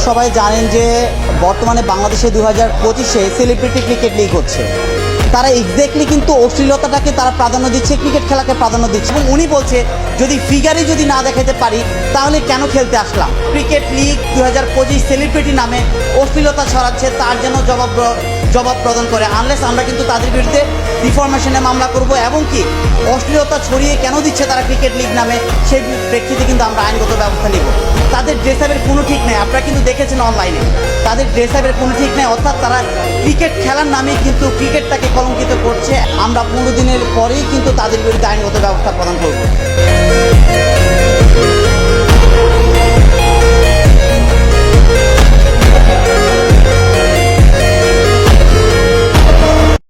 সবাই জানেন যে বর্তমানে বাংলাদেশে 2025-এ সেলিব্রিটি ক্রিকেট লিগ হচ্ছে। তারা এক্স্যাক্টলি কিন্তু অশ্লীলতাটাকে তারা প্রাধান্য দিচ্ছে, ক্রিকেট খেলাকে প্রাধান্য দিচ্ছে। এবং উনি বলছে যদি ফিগারই যদি না দেখাতে পারি তাহলে কেন খেলতে আসলাম। ক্রিকেট লিগ 2025 সেলিব্রিটি নামে অশ্লীলতা ছড়াচ্ছে, তার যেন জবাব প্রদান করে। আনলেস আমরা কিন্তু তাদের বিরুদ্ধে ডিফরমেশনে মামলা করব, এবং কি অশ্লীলতা ছড়িয়ে কেন দিচ্ছে তারা ক্রিকেট লিগ নামে সেই প্রেক্ষিতে কিন্তু আমরা আইনগত ব্যবস্থা নিব। তাদের ড্রেস আপের কোনো ঠিক নেই, আপনারা কিন্তু দেখেছেন অনলাইনে তাদের ড্রেস আপের কোনো ঠিক নেই। অর্থাৎ তারা ক্রিকেট খেলার নামে কিন্তু ক্রিকেটটাকে কলঙ্কিত করছে। আমরা 15 দিনের পরেই কিন্তু তাদের বিরুদ্ধে আইনগত ব্যবস্থা প্রদান করব।